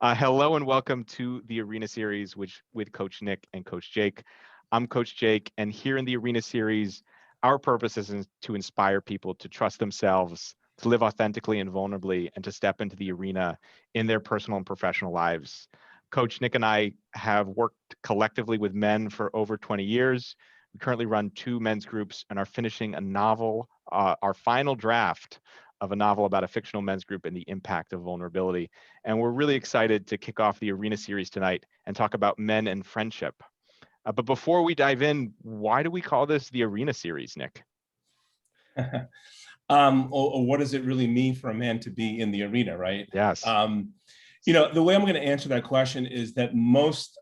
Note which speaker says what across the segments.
Speaker 1: Hello and welcome to the Arena Series, which with Coach Nick and Coach Jake. I'm Coach Jake, and here in the Arena Series, our purpose is to inspire people to trust themselves, to live authentically and vulnerably, and to step into the arena in their personal and professional lives. Coach Nick and I have worked collectively with men for over 20 years. We currently run two men's groups and are finishing a novel, our final draft of a novel about a fictional men's group and the impact of vulnerability. And we're really excited to kick off the Arena Series tonight and talk about men and friendship. But before we dive in, why do we call this the Arena Series, Nick?
Speaker 2: Or what does it really mean for a man to be in the arena, right?
Speaker 1: Yes.
Speaker 2: The way I'm going to answer that question is that most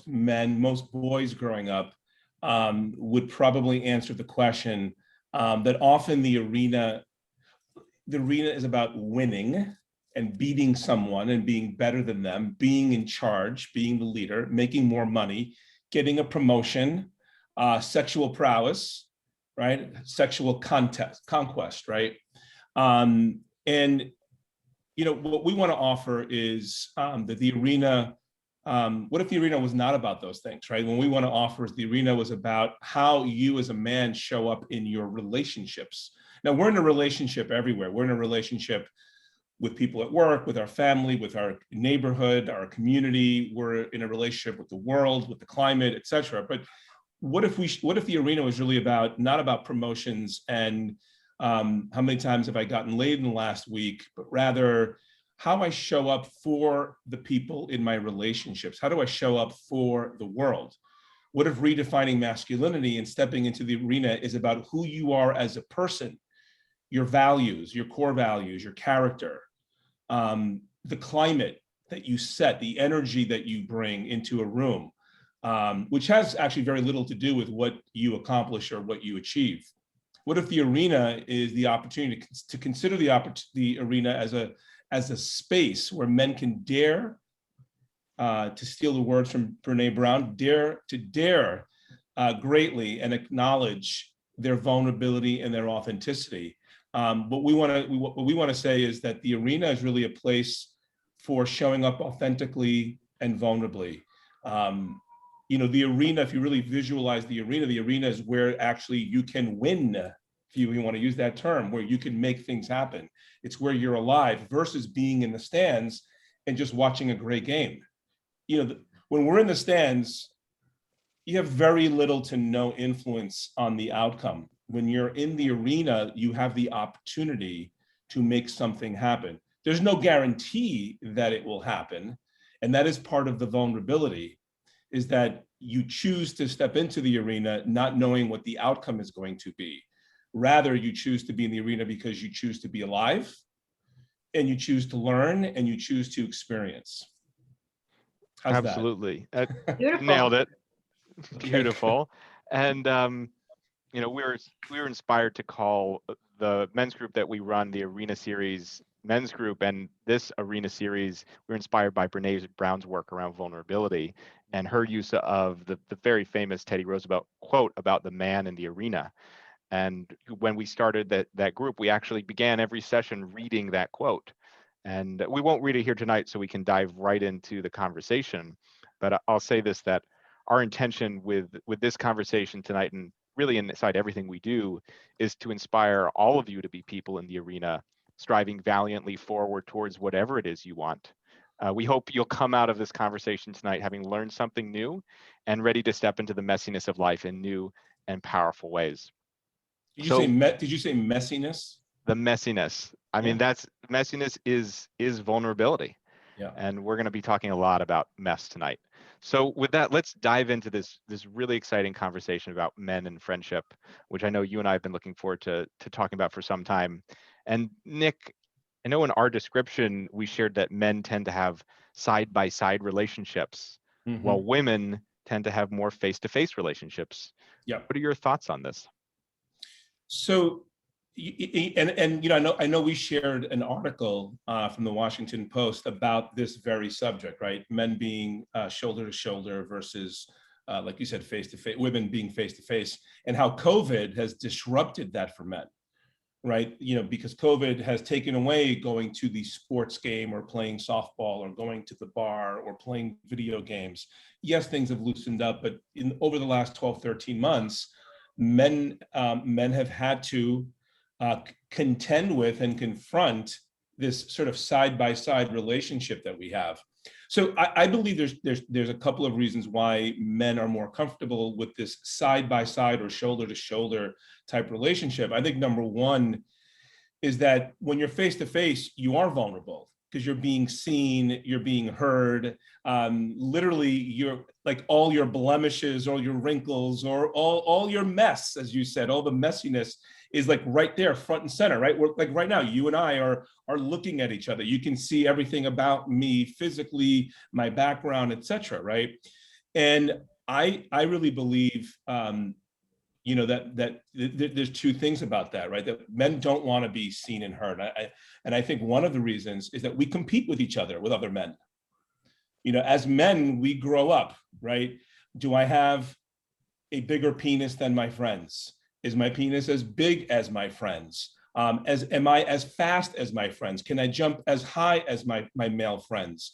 Speaker 2: men, most boys growing up would probably answer the question that often the arena is about winning and beating someone and being better than them, being in charge, being the leader, making more money, getting a promotion, sexual prowess, right? Sexual conquest, right? And what we want to offer is that the arena, what if the arena was not about those things, right? What we want to offer is the arena was about how you as a man show up in your relationships. Now, we're in a relationship everywhere. We're in a relationship with people at work, with our family, with our neighborhood, our community. We're in a relationship with the world, with the climate, et cetera. But what if the arena was really not about promotions and how many times have I gotten laid in the last week, but rather how I show up for the people in my relationships? How do I show up for the world? What if redefining masculinity and stepping into the arena is about who you are as a person, your values, your core values, your character, the climate that you set, the energy that you bring into a room, which has actually very little to do with what you accomplish or what you achieve. What if the arena is the opportunity to consider the arena as a space where men can dare, to steal the words from Brene Brown, dare greatly and acknowledge their vulnerability and their authenticity. What we want to say is that the arena is really a place for showing up authentically and vulnerably. The arena, if you really visualize the arena is where actually you can win, if you want to use that term, where you can make things happen. It's where you're alive versus being in the stands and just watching a great game. When we're in the stands, you have very little to no influence on the outcome. When you're in the arena, you have the opportunity to make something happen. There's no guarantee that it will happen. And that is part of the vulnerability, is that you choose to step into the arena not knowing what the outcome is going to be. Rather, you choose to be in the arena because you choose to be alive, and you choose to learn, and you choose to experience. How's
Speaker 1: Absolutely.
Speaker 3: Beautiful.
Speaker 1: Nailed it.
Speaker 2: Okay.
Speaker 1: Beautiful. And we were inspired to call the men's group that we run the Arena Series men's group, and this Arena Series, we're inspired by Brene Brown's work around vulnerability and her use of the very famous Teddy Roosevelt quote about the man in the arena. And when we started that group, we actually began every session reading that quote. And we won't read it here tonight, so we can dive right into the conversation. But I'll say this, that our intention with this conversation tonight, and really inside everything we do, is to inspire all of you to be people in the arena, striving valiantly forward towards whatever it is you want. We hope you'll come out of this conversation tonight having learned something new and ready to step into the messiness of life in new and powerful ways.
Speaker 2: Did you say messiness?
Speaker 1: The messiness. I mean, that's messiness is vulnerability.
Speaker 2: Yeah.
Speaker 1: And we're going to be talking a lot about mess tonight. So with that, let's dive into this really exciting conversation about men and friendship, which I know you and I have been looking forward to talking about for some time. And Nick, I know in our description, we shared that men tend to have side-by-side relationships, while women tend to have more face-to-face relationships.
Speaker 2: Yeah.
Speaker 1: What are your thoughts on this?
Speaker 2: So, I know we shared an article from the Washington Post about this very subject, right? Men being shoulder to shoulder versus, like you said, face to face, women being face to face, and how COVID has disrupted that for men, right? You know, because COVID has taken away going to the sports game or playing softball or going to the bar or playing video games. Yes, things have loosened up, but over the last 12, 13 months, men have had to contend with and confront this sort of side-by-side relationship that we have. So I believe there's a couple of reasons why men are more comfortable with this side-by-side or shoulder-to-shoulder type relationship. I think number one is that when you're face-to-face, you are vulnerable because you're being seen, you're being heard. Literally, you're like all your blemishes, all your wrinkles, or all your mess, as you said, all the messiness is like right there, front and center, right? We're like right now, you and I are looking at each other. You can see everything about me physically, my background, etc., right? And I really believe you know, that there's two things about that, right? That men don't want to be seen and heard. And I think one of the reasons is that we compete with each other, with other men. You know, as men, we grow up, right? Do I have a bigger penis than my friends? Is my penis as big as my friends? Am I as fast as my friends? Can I jump as high as my male friends?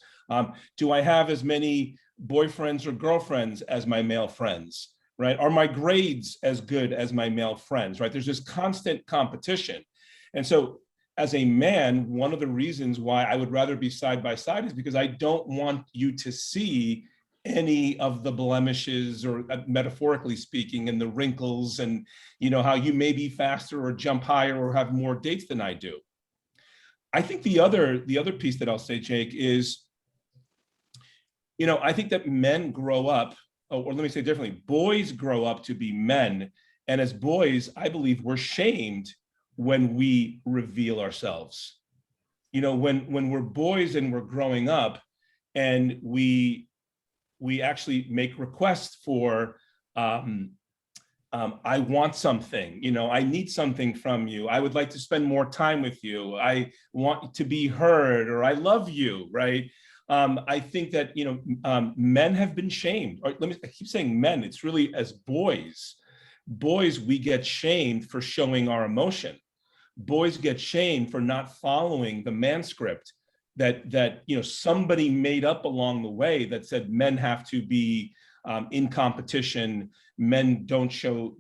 Speaker 2: Do I have as many boyfriends or girlfriends as my male friends? Right? Are my grades as good as my male friends? Right? There's this constant competition. And so as a man, one of the reasons why I would rather be side by side is because I don't want you to see any of the blemishes, or metaphorically speaking, and the wrinkles, and you know how you may be faster or jump higher or have more dates than I do. I think the other piece that I'll say, Jake, is, you know, I think that men grow up, or let me say differently, boys grow up to be men. And as boys, I believe we're shamed when we reveal ourselves. You know, when we're boys and we're growing up and we actually make requests for, I want something, you know, I need something from you. I would like to spend more time with you. I want to be heard, or I love you, right? I think that, you know, men have been shamed. Or I keep saying men, it's really as boys. Boys, we get shamed for showing our emotion. Boys get shamed for not following the man script that you know, somebody made up along the way that said men have to be in competition. Men don't show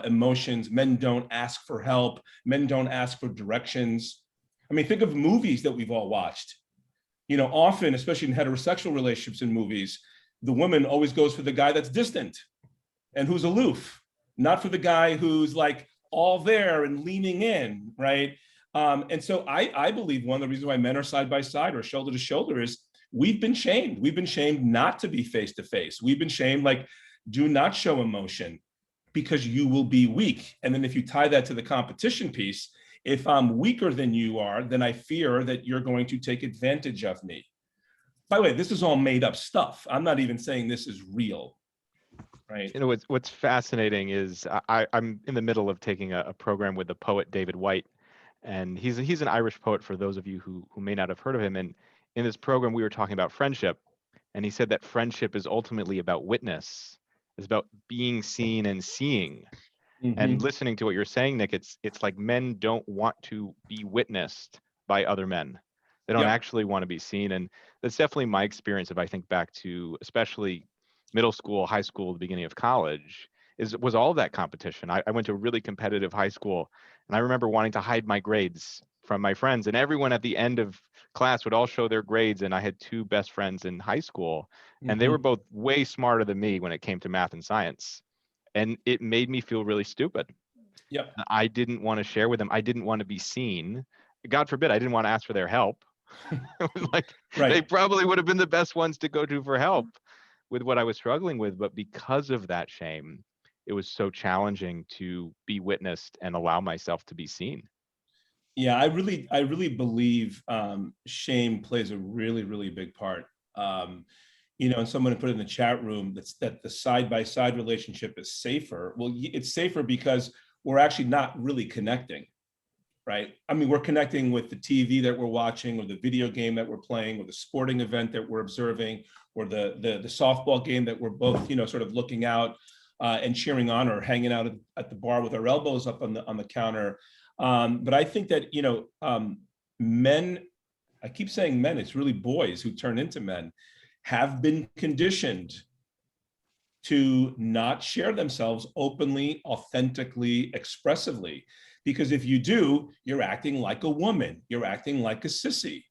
Speaker 2: emotions. Men don't ask for help. Men don't ask for directions. I mean, think of movies that we've all watched. You know, often, especially in heterosexual relationships in movies, the woman always goes for the guy that's distant and who's aloof, not for the guy who's like all there and leaning in, right? And so I believe one of the reasons why men are side by side or shoulder to shoulder is we've been shamed. We've been shamed not to be face to face. We've been shamed, like, do not show emotion because you will be weak. And then if you tie that to the competition piece, if I'm weaker than you are, then I fear that you're going to take advantage of me. By the way, this is all made up stuff. I'm not even saying this is real, right?
Speaker 1: You know, what's fascinating is I'm in the middle of taking a program with the poet David White, and he's an Irish poet, for those of you who may not have heard of him. And in this program, we were talking about friendship, and he said that friendship is ultimately about witness. It's about being seen and seeing. And listening to what you're saying, Nick, it's like men don't want to be witnessed by other men. They don't actually want to be seen. And that's definitely my experience. If I think back to especially middle school, high school, the beginning of college, was all of that competition. I went to a really competitive high school, and I remember wanting to hide my grades from my friends, and everyone at the end of class would all show their grades. And I had two best friends in high school, and they were both way smarter than me when it came to math and science. And it made me feel really stupid.
Speaker 2: Yep.
Speaker 1: I didn't want to share with them. I didn't want to be seen. God forbid, I didn't want to ask for their help. It was like,
Speaker 2: Right.
Speaker 1: They probably would have been the best ones to go to for help with what I was struggling with. But because of that shame, it was so challenging to be witnessed and allow myself to be seen.
Speaker 2: Yeah, I really believe shame plays a really big part. You know, and someone put in the chat room that the side-by-side relationship is safer. Well, it's safer because we're actually not really connecting, right? I mean, we're connecting with the TV that we're watching, or the video game that we're playing, or the sporting event that we're observing, or the softball game that we're both, you know, sort of looking out and cheering on, or hanging out at the bar with our elbows up on the counter. But I think that, men, I keep saying men, it's really boys who turn into men, have been conditioned to not share themselves openly, authentically, expressively. Because if you do, you're acting like a woman, you're acting like a sissy,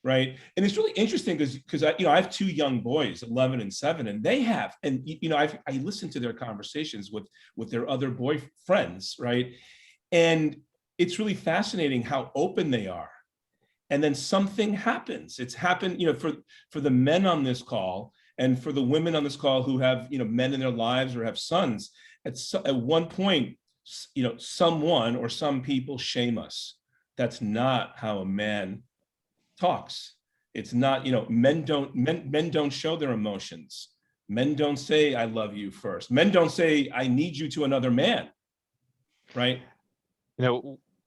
Speaker 2: right? And it's really interesting because I have two young boys, 11 and 7, and they have, and I listen to their conversations with their other boyfriends, right? And it's really fascinating how open they are. And then something happens. It's happened, for the men on this call and for the women on this call who have, men in their lives or have sons. At one point, someone or some people shame us. That's not how a man talks. It's not, men don't show their emotions. Men don't say, I love you first. Men don't say, I need you to another man, right?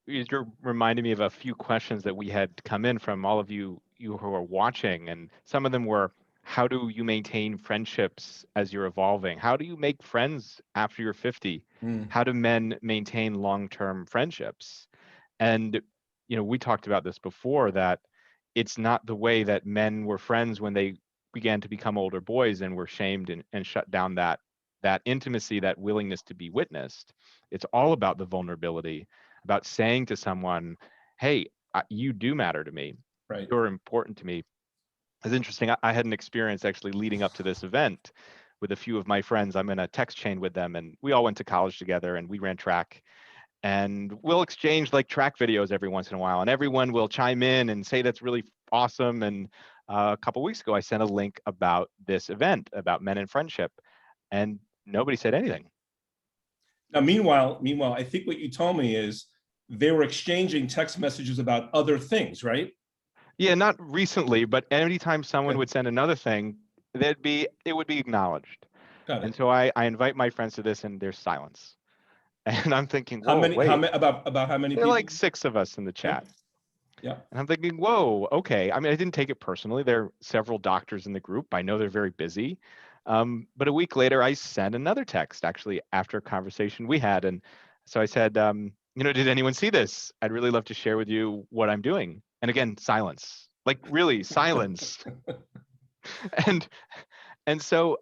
Speaker 1: You're reminding me of a few questions that we had come in from all of you who are watching, and some of them were, how do you maintain friendships as you're evolving? How do you make friends after you're 50? How do men maintain long-term friendships? And we talked about this before, that it's not the way that men were friends when they began to become older boys and were shamed and shut down that intimacy, that willingness to be witnessed. It's all about the vulnerability, about saying to someone, hey, you do matter to me.
Speaker 2: Right.
Speaker 1: You're important to me. It's interesting. I had an experience actually leading up to this event with a few of my friends. I'm in a text chain with them, and we all went to college together and we ran track. And we'll exchange like track videos every once in a while, and everyone will chime in and say that's really awesome. And a couple weeks ago, I sent a link about this event about men and friendship, and nobody said anything.
Speaker 2: Now, meanwhile, I think what you told me is they were exchanging text messages about other things, right?
Speaker 1: Yeah, not recently, but anytime someone would send another thing, it would be acknowledged.
Speaker 2: Got
Speaker 1: And
Speaker 2: it.
Speaker 1: so I invite my friends to this, and there's silence. And I'm thinking,
Speaker 2: How
Speaker 1: whoa,
Speaker 2: many? How
Speaker 1: wait,
Speaker 2: many? About how many
Speaker 1: there are
Speaker 2: people?
Speaker 1: like 6 of us in the
Speaker 2: Yeah.
Speaker 1: chat.
Speaker 2: Yeah.
Speaker 1: And I'm thinking, whoa, okay. I mean, I didn't take it personally. There are several doctors in the group. I know they're very busy. But a week later, I sent another text, actually, after a conversation we had. And so I said, did anyone see this? I'd really love to share with you what I'm doing. And again, silence, like really silence. and and so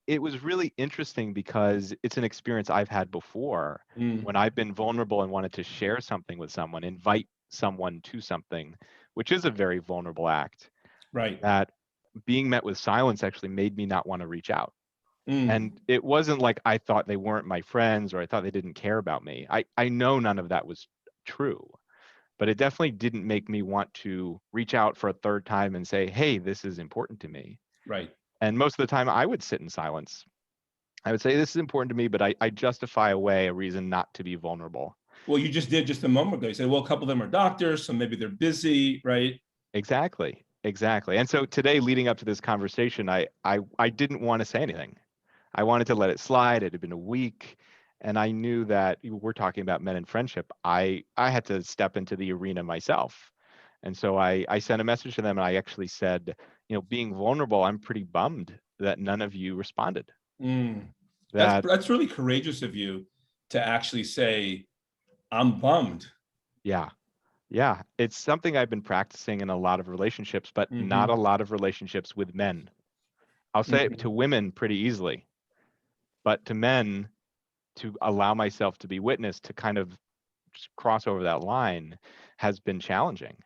Speaker 1: it was really interesting because it's an experience I've had before when I've been vulnerable and wanted to share something with someone, invite someone to something, which is a very vulnerable act.
Speaker 2: Right.
Speaker 1: That being met with silence actually made me not want to reach out.
Speaker 2: Mm.
Speaker 1: And it wasn't like I thought they weren't my friends or I thought they didn't care about me. I know none of that was true, but it definitely didn't make me want to reach out for a third time and say, hey, this is important to me.
Speaker 2: Right.
Speaker 1: And most of the time I would sit in silence. I would say, this is important to me, but I justify away a reason not to be vulnerable.
Speaker 2: Well, you just did just a moment ago. You said, well, a couple of them are doctors, so maybe they're busy, right?
Speaker 1: Exactly. Exactly. And so today, leading up to this conversation, I didn't want to say anything. I wanted to let it slide. It had been a week, and I knew that we're talking about men and friendship. I had to step into the arena myself. And so I sent a message to them, and I actually said, being vulnerable, I'm pretty bummed that none of you responded.
Speaker 2: Mm.
Speaker 1: That
Speaker 2: That's really courageous of you to actually say, I'm bummed.
Speaker 1: Yeah. Yeah. It's something I've been practicing in a lot of relationships, but not a
Speaker 2: Mm-hmm.
Speaker 1: lot of relationships with men. I'll say it
Speaker 2: Mm-hmm.
Speaker 1: to women pretty easily, but to men, to allow myself to be witnessed, to kind of just cross over that line, has been challenging.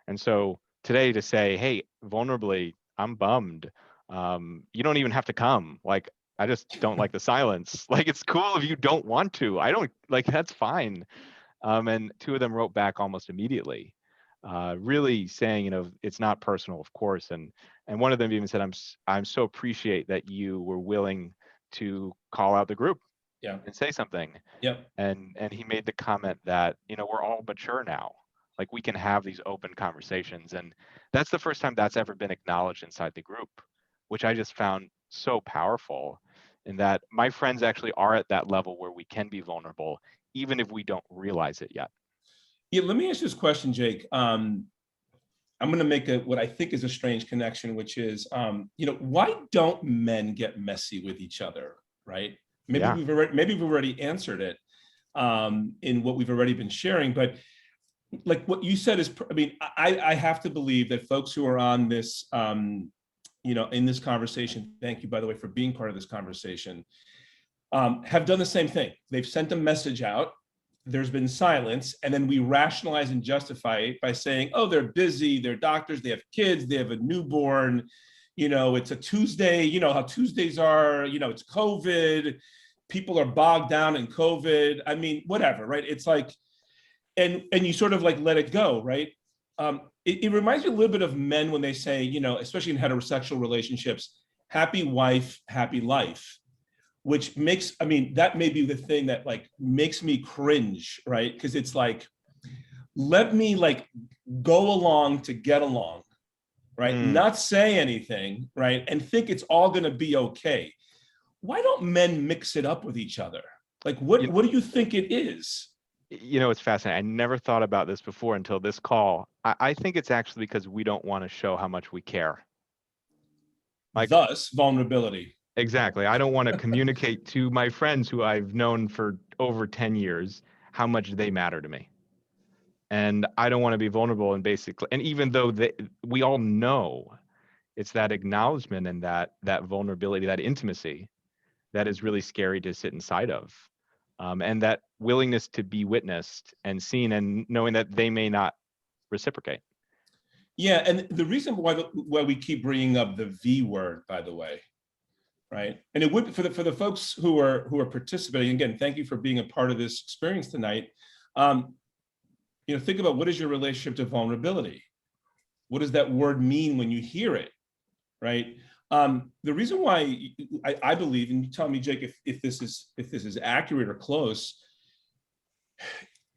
Speaker 1: And so today, to say, hey, vulnerably, I'm bummed. You don't even have to come. Like, I just don't like the silence. Like, it's cool if you don't want to. I don't, like, that's fine. And 2 of them wrote back almost immediately, really saying, it's not personal, of course. And one of them even said, I'm so appreciate that you were willing to call out the group
Speaker 2: Yeah.
Speaker 1: and say something.
Speaker 2: Yep.
Speaker 1: And he made the comment that, we're all mature now. Like, we can have these open conversations. And that's the first time that's ever been acknowledged inside the group, which I just found so powerful, in that my friends actually are at that level where we can be vulnerable, even if we don't realize it yet.
Speaker 2: Yeah. Let me ask you this question, Jake. I'm going to make what I think is a strange connection, which is, why don't men get messy with each other, right? Maybe
Speaker 1: Yeah.
Speaker 2: we've already answered it. in what we've already been sharing. But like what you said is, I mean, I have to believe that folks who are on this, in this conversation, thank you, by the way, for being part of this conversation, have done the same thing. They've sent a message out, there's been silence, and then we rationalize and justify it by saying, oh, they're busy, they're doctors, they have kids, they have a newborn, it's a Tuesday, you know how Tuesdays are, it's COVID, people are bogged down in COVID. I mean, whatever, right? It's like, and you sort of like let it go, right? It reminds me a little bit of men when they say, especially in heterosexual relationships, happy wife, happy life, which makes, I mean, that may be the thing that like makes me cringe, right? Because it's like, let me like go along to get along, right? Not say anything, right? And think it's all going to be okay. Why don't men mix it up with each other? Like, what do you think it is?
Speaker 1: It's fascinating. I never thought about this before until this call. I think it's actually because we don't want to show how much we care. Like,
Speaker 2: thus, vulnerability.
Speaker 1: Exactly. I don't want to communicate to my friends who I've known for over 10 years how much they matter to me. And I don't want to be vulnerable and even though we all know it's that acknowledgement and that vulnerability, that intimacy that is really scary to sit inside of. And that willingness to be witnessed and seen and knowing that they may not reciprocate.
Speaker 2: Yeah, and the reason why we keep bringing up the V word, by the way, right? And it would for the folks who are participating. Again, thank you for being a part of this experience tonight. Think about what is your relationship to vulnerability? What does that word mean when you hear it, right? The reason why I believe, and you tell me, Jake, if this is accurate or close,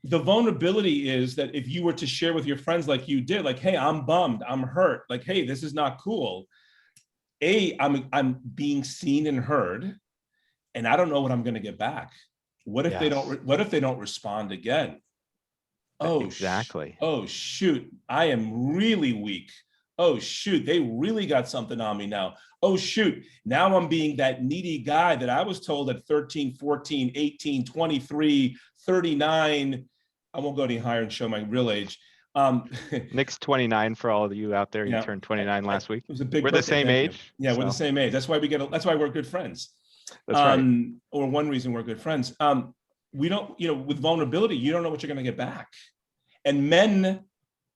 Speaker 2: the vulnerability is that if you were to share with your friends like you did, like, hey, I'm bummed, I'm hurt, like, hey, this is not cool. I'm being seen and heard, and I don't know what I'm going to get back. What if they don't respond again? Oh,
Speaker 1: exactly.
Speaker 2: Oh, shoot, I am really weak. Oh, shoot, they really got something on me now. Oh, shoot, now I'm being that needy guy that I was told at 13, 14, 18, 23, 39. I won't go any higher and show my real age.
Speaker 1: Nick's 29 for all of you out there. You turned 29 last week. It was a big. We're the same age.
Speaker 2: Yeah, we're the same age. That's why we're good friends.
Speaker 1: That's right.
Speaker 2: Or one reason we're good friends. We don't, with vulnerability, you don't know what you're going to get back. And men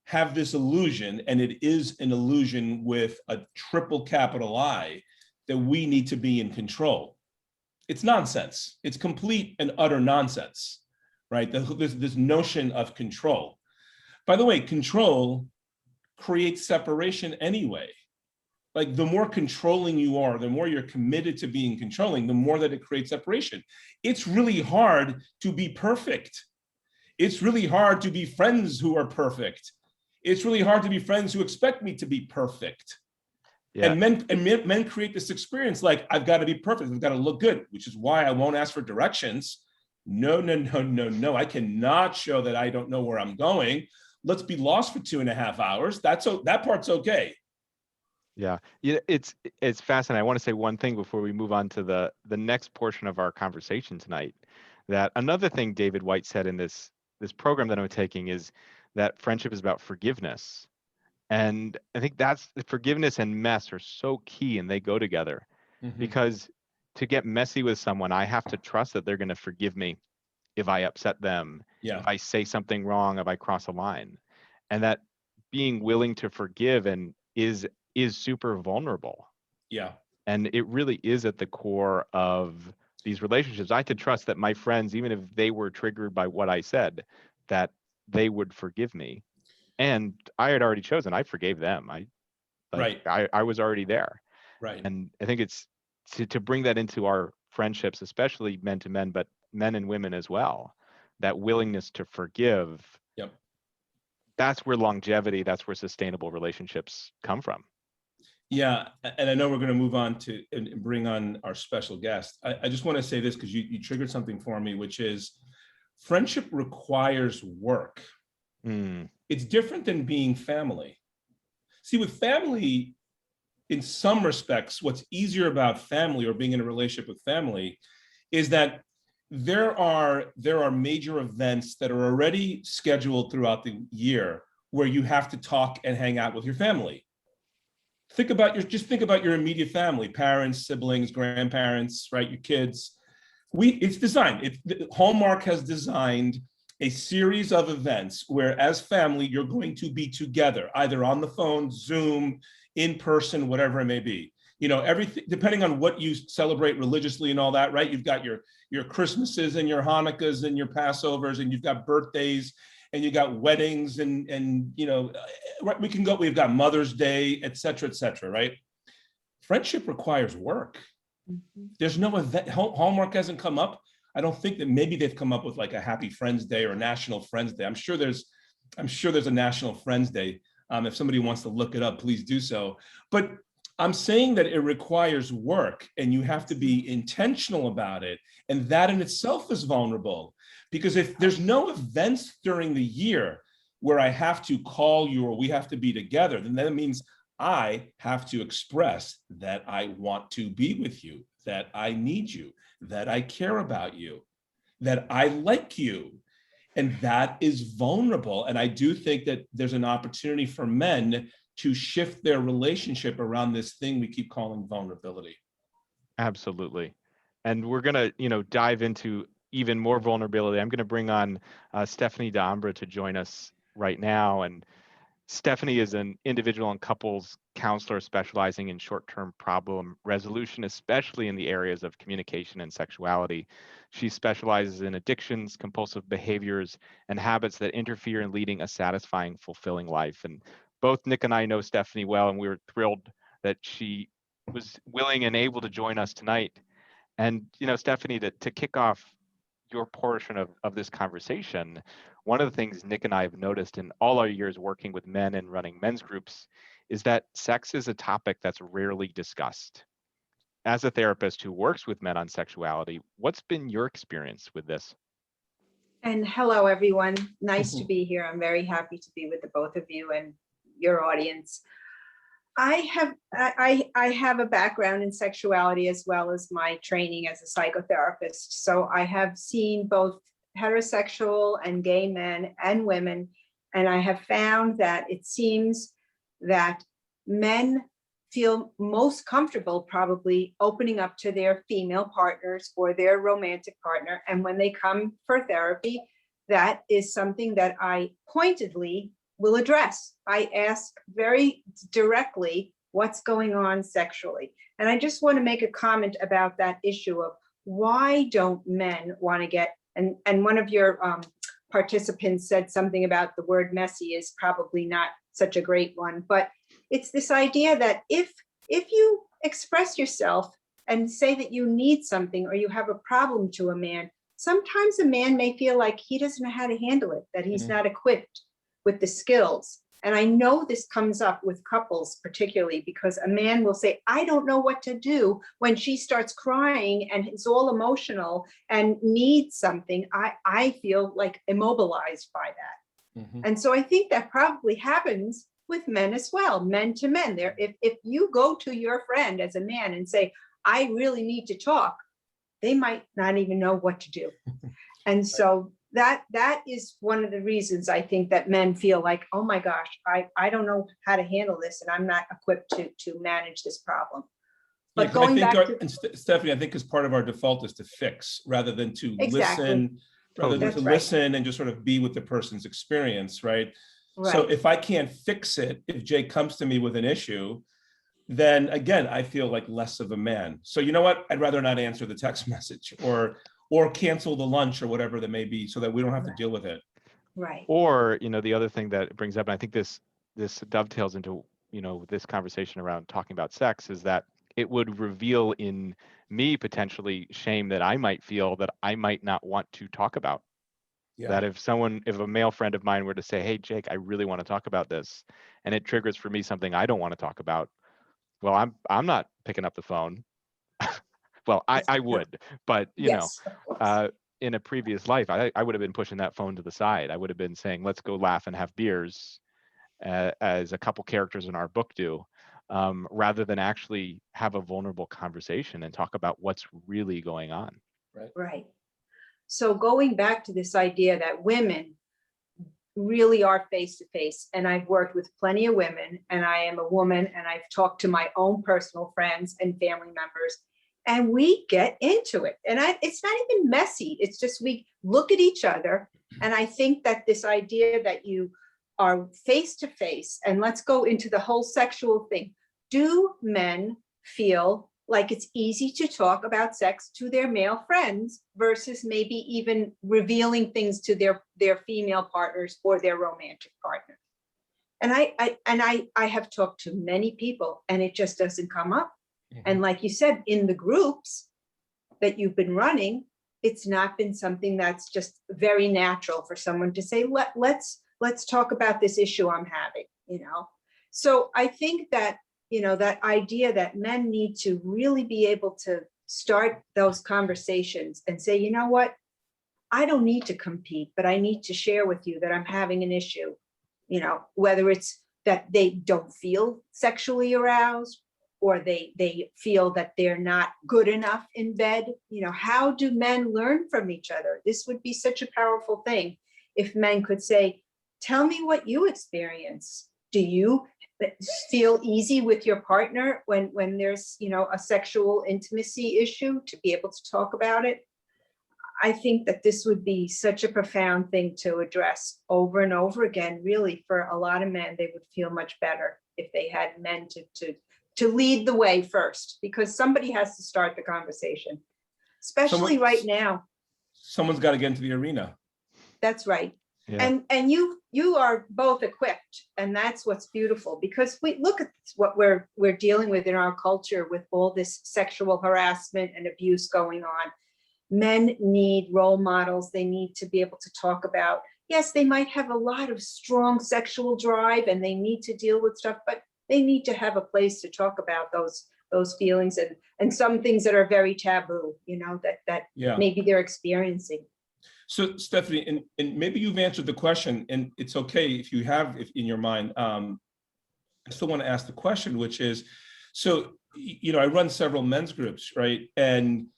Speaker 2: have this illusion, and it is an illusion with a triple capital I, that we need to be in control. It's nonsense. It's complete and utter nonsense, right? There's this notion of control. By the way, control creates separation anyway. Like, the more controlling you are, the more you're committed to being controlling, the more that it creates separation. It's really hard to be perfect. It's really hard to be friends who are perfect. It's really hard to be friends who expect me to be perfect. Yeah. And men create this experience like, I've got to be perfect. I've got to look good, which is why I won't ask for directions. No. I cannot show that I don't know where I'm going. Let's be lost for 2.5 hours. That part's okay.
Speaker 1: Yeah, it's fascinating. I want to say one thing before we move on to the next portion of our conversation tonight. That another thing David White said in this program that I'm taking is that friendship is about forgiveness. And I think that's forgiveness and mess are so key, and they go together. Mm-hmm. Because to get messy with someone, I have to trust that they're going to forgive me if I upset them, if I say something wrong, if I cross a line. And that being willing to forgive and is super vulnerable. Yeah. And it really is at the core of these relationships. I had to trust that my friends, even if they were triggered by what I said, that they would forgive me. And I had already chosen, I forgave them. I was already there. Right. And I think it's to bring that into our friendships, especially men to men, but men and women as well, that willingness to forgive. Yep. That's where longevity, that's where sustainable relationships come from.
Speaker 2: Yeah, and I know we're going to move on to and bring on our special guest. I just want to say this because you triggered something for me, which is friendship requires work. It's different than being family. See, with family, in some respects, what's easier about family or being in a relationship with family is that there are major events that are already scheduled throughout the year where you have to talk and hang out with your family. Think about your immediate family, parents, siblings, grandparents, right? Your kids. It's designed. Hallmark has designed a series of events where, as family, you're going to be together, either on the phone, Zoom, in person, whatever it may be. You know, everything depending on what you celebrate religiously and all that, right? You've got your Christmases and your Hanukkahs and your Passovers, and you've got birthdays, and you got weddings, and you know, we've got Mother's Day, et cetera, right? Friendship requires work.
Speaker 3: Mhm.
Speaker 2: There's no event. Hallmark hasn't come up. I don't think that maybe they've come up with like a Happy Friends Day or National Friends Day. I'm sure there's a National Friends Day. If somebody wants to look it up, please do so. But I'm saying that it requires work, and you have to be intentional about it. And that in itself is vulnerable, because if there's no events during the year where I have to call you or we have to be together, then that means I have to express that I want to be with you, that I need you, that I care about you, that I like you. And that is vulnerable. And I do think that there's an opportunity for men to shift their relationship around this thing we keep calling vulnerability.
Speaker 1: Absolutely. And we're going to, dive into even more vulnerability. I'm going to bring on Stephanie D'Ambra to join us right now. And Stephanie is an individual and couples counselor specializing in short-term problem resolution, especially in the areas of communication and sexuality. She specializes in addictions, compulsive behaviors, and habits that interfere in leading a satisfying, fulfilling life. And both Nick and I know Stephanie well, and we were thrilled that she was willing and able to join us tonight. And, Stephanie, to kick off your portion of this conversation, one of the things Nick and I have noticed in all our years working with men and running men's groups is that sex is a topic that's rarely discussed. As a therapist who works with men on sexuality, what's been your experience with this?
Speaker 3: And hello, everyone. Nice to be here. I'm very happy to be with the both of you and your audience. I have a background in sexuality as well as my training as a psychotherapist. So I have seen both heterosexual and gay men and women, and I have found that it seems that men feel most comfortable probably opening up to their female partners or their romantic partner. And when they come for therapy, that is something that I pointedly will address. I ask very directly what's going on sexually. And I just want to make a comment about that issue of why don't men want to get, and one of your participants said something about the word messy is probably not such a great one, but it's this idea that if you express yourself and say that you need something or you have a problem to a man, sometimes a man may feel like he doesn't know how to handle it, that he's not equipped with the skills. And I know this comes up with couples particularly because a man will say, I don't know what to do when she starts crying and is all emotional and needs something. I feel like immobilized by that. Mm-hmm. And so I think that probably happens with men as well, men to men. There, if you go to your friend as a man and say, I really need to talk, they might not even know what to do. And so that is one of the reasons I think that men feel like, oh my gosh, I don't know how to handle this and I'm not equipped to manage this problem. But going back to
Speaker 2: Stephanie, I think because part of our default is to fix rather than to listen, listen and just sort of be with the person's experience, right? So if I can't fix it, if Jay comes to me with an issue, then again, I feel like less of a man. So you know what? I'd rather not answer the text message or cancel the lunch or whatever that may be so that we don't have to deal with it.
Speaker 3: Right.
Speaker 1: Or, the other thing that it brings up, and I think this dovetails into, this conversation around talking about sex, is that it would reveal in me potentially shame that I might feel that I might not want to talk about. Yeah. That if a male friend of mine were to say, hey, Jake, I really want to talk about this, and it triggers for me something I don't want to talk about, well, I'm not picking up the phone. Well, I would, but in a previous life, I would have been pushing that phone to the side. I would have been saying, let's go laugh and have beers, as a couple characters in our book do, rather than actually have a vulnerable conversation and talk about what's really going on.
Speaker 3: Right. So going back to this idea that women really are face to face, and I've worked with plenty of women, and I am a woman, and I've talked to my own personal friends and family members, and we get into it. And it's not even messy. It's just we look at each other. And I think that this idea that you are face to face, and let's go into the whole sexual thing. Do men feel like it's easy to talk about sex to their male friends versus maybe even revealing things to their female partners or their romantic partner? And I have talked to many people, and it just doesn't come up. And like you said, in the groups that you've been running, it's not been something that's just very natural for someone to say, let's talk about this issue I'm having, you know? So I think that, you know, that idea that men need to really be able to start those conversations and say, you know what, I don't need to compete, but I need to share with you that I'm having an issue, you know, whether it's that they don't feel sexually aroused, or they feel that they're not good enough in bed. You know, how do men learn from each other? This would be such a powerful thing if men could say, tell me what you experience. Do you feel easy with your partner when there's, you know, a sexual intimacy issue, to be able to talk about it? I think that this would be such a profound thing to address over and over again. Really, for a lot of men, they would feel much better if they had men to lead the way first, because somebody has to start the conversation, especially right now.
Speaker 2: Someone's got to get into the arena.
Speaker 3: That's right.
Speaker 1: Yeah.
Speaker 3: And you are both equipped, and that's what's beautiful, because we look at what we're dealing with in our culture with all this sexual harassment and abuse going on. Men need role models. They need to be able to talk about, yes, they might have a lot of strong sexual drive and they need to deal with stuff, but they need to have a place to talk about those feelings and some things that are very taboo, you know, that maybe they're experiencing.
Speaker 2: So Stephanie, and maybe you've answered the question, and it's okay if you have in your mind. I still want to ask the question, which is, so, you know, I run several men's groups, right? And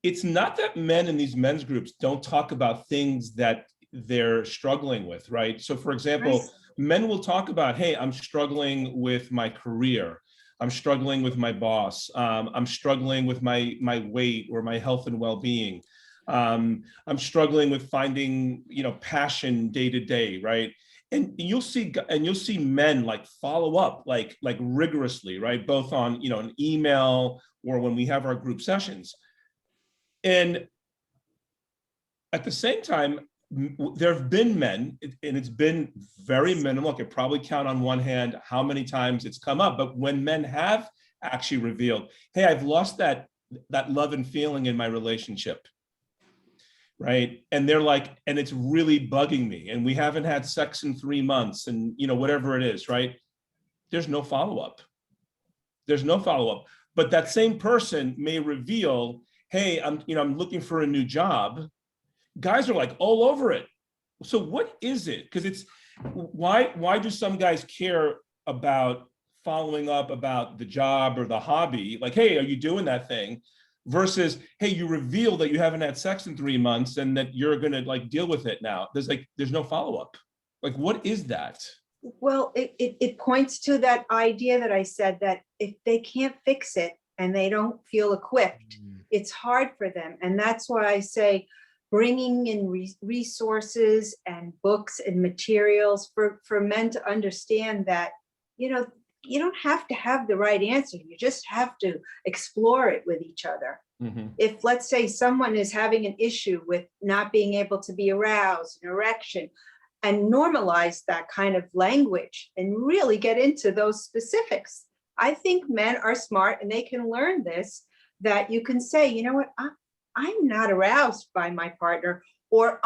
Speaker 2: it's not that men in these men's groups don't talk about things that they're struggling with, right? So for example, right, men will talk about, hey, I'm struggling with my career. I'm struggling with my boss. I'm struggling with my weight or my health and well-being. I'm struggling with finding, you know, passion day to day, right? And you'll see men like follow up like rigorously, right? Both on, you know, an email or when we have our group sessions. And at the same time, there have been men, and it's been very minimal. I could probably count on one hand how many times it's come up. But when men have actually revealed, hey, I've lost that love and feeling in my relationship, right? And they're like, and it's really bugging me, and we haven't had sex in 3 months, and, you know, whatever it is, right? There's no follow-up. There's no follow-up. But that same person may reveal, hey, I'm looking for a new job. Guys are like all over it. So what is it? Because it's why do some guys care about following up about the job or the hobby? Like, hey, are you doing that thing? Versus, hey, you reveal that you haven't had sex in 3 months and that you're gonna like deal with it now. There's no follow-up. Like, what is that?
Speaker 3: Well, it points to that idea that I said, that if they can't fix it and they don't feel equipped, it's hard for them. And that's why I say bringing in resources and books and materials for men to understand that, you know, you don't have to have the right answer. You just have to explore it with each other. Mm-hmm. If, let's say, someone is having an issue with not being able to be aroused, an erection, and normalize that kind of language and really get into those specifics. I think men are smart and they can learn this, that you can say, you know what, I'm not aroused by my partner, or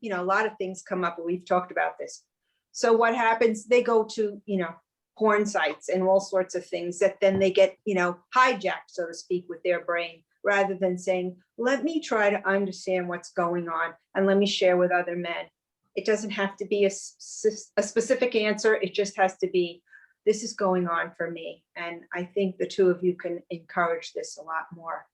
Speaker 3: you know, a lot of things come up and we've talked about this. So what happens? They go to, you know, porn sites and all sorts of things that then they get, you know, hijacked, so to speak, with their brain, rather than saying, let me try to understand what's going on and let me share with other men. It doesn't have to be a specific answer. It just has to be, this is going on for me. And I think the two of you can encourage this a lot more.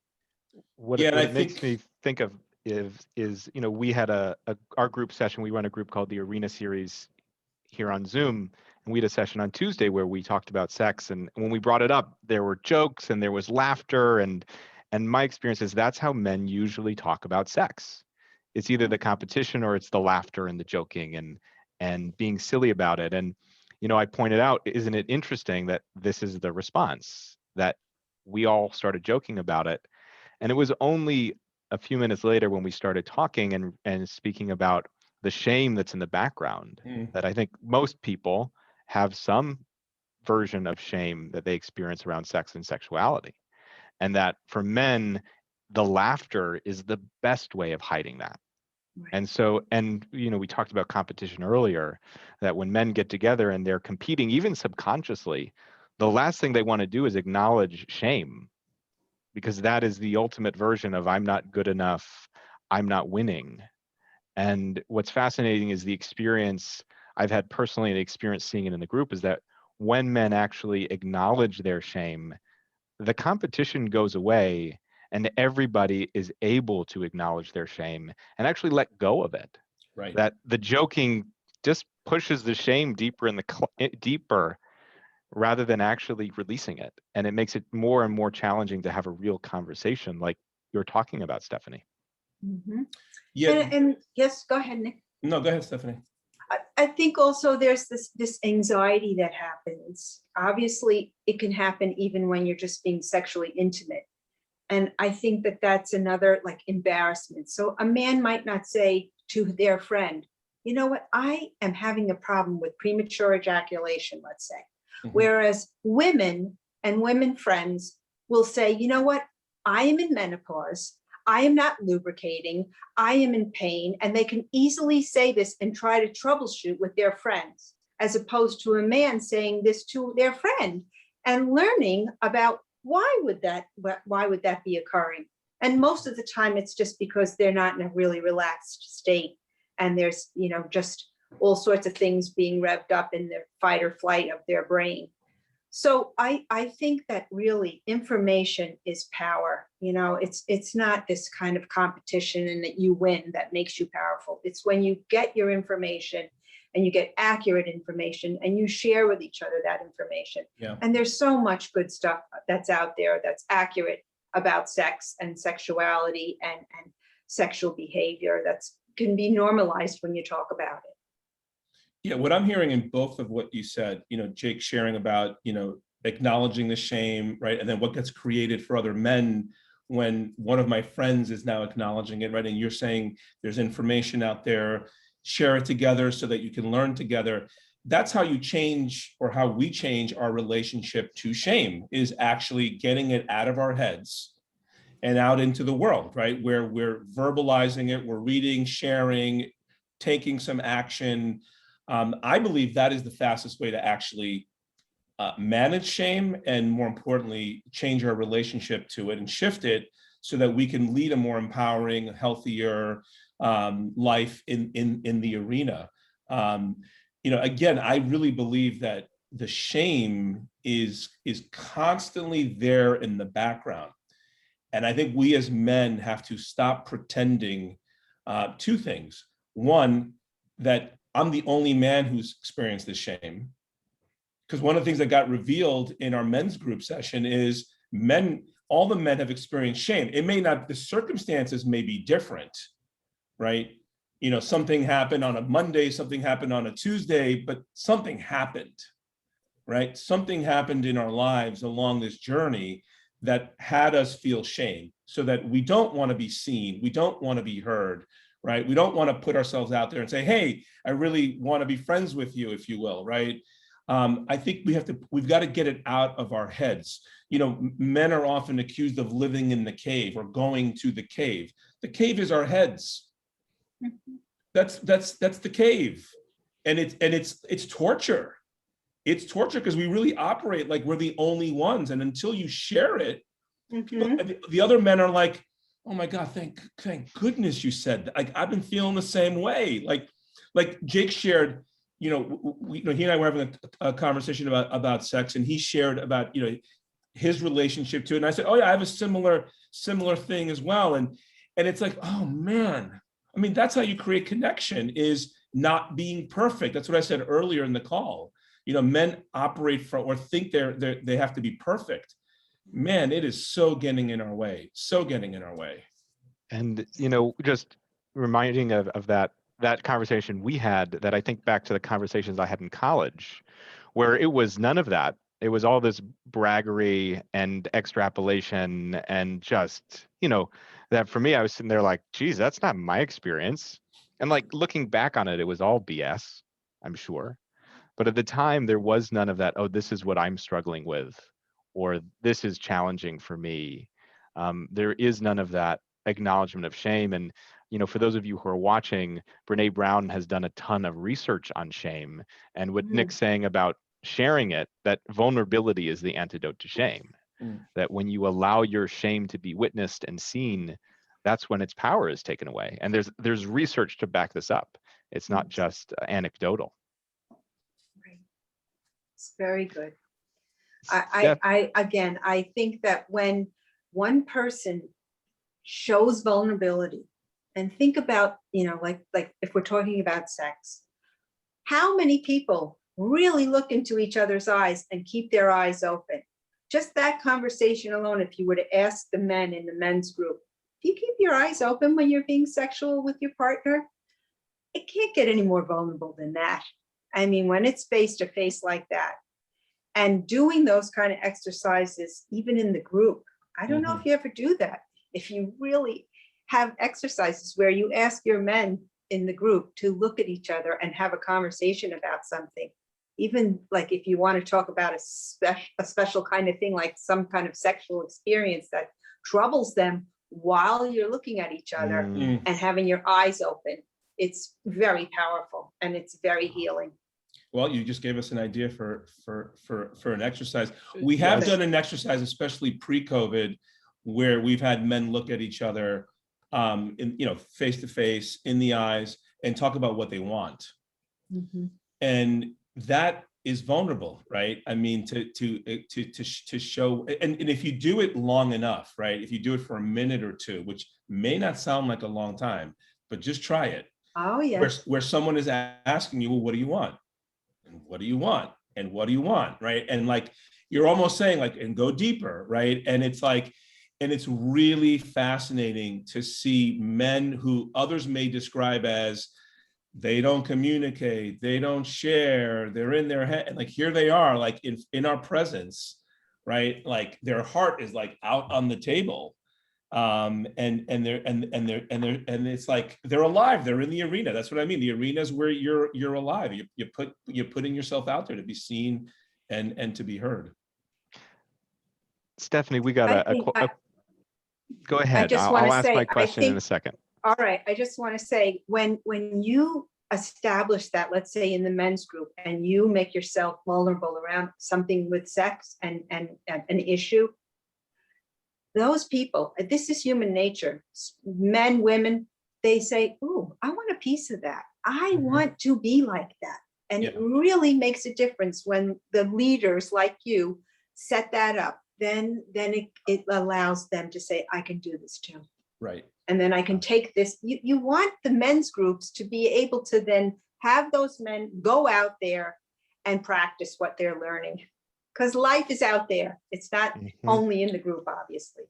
Speaker 1: What it makes me think of is we had our group session. We run a group called the Arena Series here on Zoom, and we had a session on Tuesday where we talked about sex. And when we brought it up, there were jokes and there was laughter. And my experience is that's how men usually talk about sex. It's either the competition or it's the laughter and the joking and being silly about it. And I pointed out, isn't it interesting that this is the response, that we all started joking about it? And it was only a few minutes later when we started talking and speaking about the shame that's in the background, that I think most people have some version of shame that they experience around sex and sexuality. And that for men, the laughter is the best way of hiding that.
Speaker 3: Right.
Speaker 1: And so, we talked about competition earlier, that when men get together and they're competing, even subconsciously, the last thing they want to do is acknowledge shame, because that is the ultimate version of I'm not good enough, I'm not winning. And what's fascinating is the experience I've had personally, and the experience seeing it in the group, is that when men actually acknowledge their shame, the competition goes away and everybody is able to acknowledge their shame and actually let go of it.
Speaker 2: Right.
Speaker 1: That the joking just pushes the shame deeper in deeper rather than actually releasing it. And it makes it more and more challenging to have a real conversation like you're talking about, Stephanie.
Speaker 3: Mhm.
Speaker 2: Yeah.
Speaker 3: And yes, go ahead, Nick.
Speaker 2: No, go ahead, Stephanie.
Speaker 3: I think also there's this anxiety that happens. Obviously, it can happen even when you're just being sexually intimate. And I think that that's another like embarrassment. So a man might not say to their friend, you know what, I am having a problem with premature ejaculation, let's say. Whereas women and women friends will say, you know what, I am in menopause. I am not lubricating. I am in pain. And they can easily say this and try to troubleshoot with their friends, as opposed to a man saying this to their friend and learning about why would that be occurring. And most of the time it's just because they're not in a really relaxed state. And there's, just all sorts of things being revved up in the fight or flight of their brain. So I think that really information is power. It's not this kind of competition and that you win that makes you powerful. It's when you get your information and you get accurate information and you share with each other that information.
Speaker 2: Yeah.
Speaker 3: And there's so much good stuff that's out there that's accurate about sex and sexuality and sexual behavior that's can be normalized when you talk about it.
Speaker 2: Yeah, what I'm hearing in both of what you said, Jake sharing about, acknowledging the shame, right? And then what gets created for other men when one of my friends is now acknowledging it, right? And you're saying there's information out there, share it together so that you can learn together. That's how you change, or how we change our relationship to shame, is actually getting it out of our heads and out into the world, right? Where we're verbalizing it, we're reading, sharing, taking some action. I believe that is the fastest way to actually manage shame, and more importantly, change our relationship to it and shift it so that we can lead a more empowering, healthier life in the arena. Again, I really believe that the shame is constantly there in the background. And I think we as men have to stop pretending two things. One, that I'm the only man who's experienced this shame. Because one of the things that got revealed in our men's group session is all the men have experienced shame. It may not, the circumstances may be different, right? Something happened on a Monday, something happened on a Tuesday, but something happened, right? Something happened in our lives along this journey that had us feel shame, so that we don't want to be seen, we don't want to be heard, right? We don't want to put ourselves out there and say, hey, I really want to be friends with you, if you will, right? I think we've got to get it out of our heads. Men are often accused of living in the cave or going to the cave. The cave is our heads. That's the cave. And it's torture. It's torture because we really operate like we're the only ones. And until you share it, the other men are like, oh my God, thank goodness you said that. Like, I've been feeling the same way. Like Jake shared, he and I were having a conversation about sex, and he shared about, his relationship to it. And I said, oh yeah, I have a similar thing as well. And And it's like, oh man, I mean, that's how you create connection, is not being perfect. That's what I said earlier in the call. You know, men operate from or think they have to be perfect. Man, it is so getting in our way, so getting in our way.
Speaker 1: And, you know, just reminding of that conversation we had, that I think back to the conversations I had in college, where it was none of that. It was all this braggery and extrapolation and just, you know, that for me, I was sitting there like, geez, that's not my experience. And like looking back on it, it was all BS, I'm sure. But at the time, there was none of that. Oh, this is what I'm struggling with, or this is challenging for me. There is none of that acknowledgement of shame. And, you know, for those of you who are watching, Brene Brown has done a ton of research on shame. And what Nick's saying about sharing it, that vulnerability is the antidote to shame. That when you allow your shame to be witnessed and seen, that's when its power is taken away. And there's research to back this up. It's not just anecdotal.
Speaker 3: Right. It's very good.
Speaker 1: Steph,
Speaker 3: I think that when one person shows vulnerability, and think about, you know, like if we're talking about sex, how many people really look into each other's eyes and keep their eyes open? Just that conversation alone, if you were to ask the men in the men's group, do you keep your eyes open when you're being sexual with your partner? It can't get any more vulnerable than that. I mean, when it's face to face like that, and doing those kind of exercises, even in the group, I don't know if you ever do that. If you really have exercises where you ask your men in the group to look at each other and have a conversation about something, even like if you want to talk about a special kind of thing, like some kind of sexual experience that troubles them while you're looking at each other and having your eyes open, it's very powerful and it's very healing.
Speaker 2: Well, you just gave us an idea for an exercise. We have done an exercise, especially pre-COVID, where we've had men look at each other, in, you know, face to face, in the eyes, and talk about what they want. And that is vulnerable, right? I mean, to show, and if you do it long enough, right? If you do it for a minute or two, which may not sound like a long time, but just try it.
Speaker 3: Oh yeah.
Speaker 2: Where someone is asking you, well, what do you want? And what do you want? And what do you want? Right. And like, you're almost saying like, and go deeper. Right. And it's like, and it's really fascinating to see men who others may describe as they don't communicate, they don't share, they're in their head. And like, here they are, like in our presence, right? Like their heart is like out on the table. And it's like they're alive. They're in the arena. That's what I mean. The arena is where you're alive. You're putting yourself out there to be seen and to be heard.
Speaker 1: Stephanie, we got go ahead. I'll ask my question in a second.
Speaker 3: All right. I just want to say, when you establish that, let's say in the men's group, and you make yourself vulnerable around something with sex and an issue, those people, this is human nature, men, women, they say, "Ooh, I want a piece of that. I want to be like that." And it really makes a difference when the leaders like you set that up. Then it allows them to say, "I can do this too."
Speaker 2: Right.
Speaker 3: And then I can take this. You want the men's groups to be able to then have those men go out there and practice what they're learning. Because life is out there. It's not only in the group, obviously.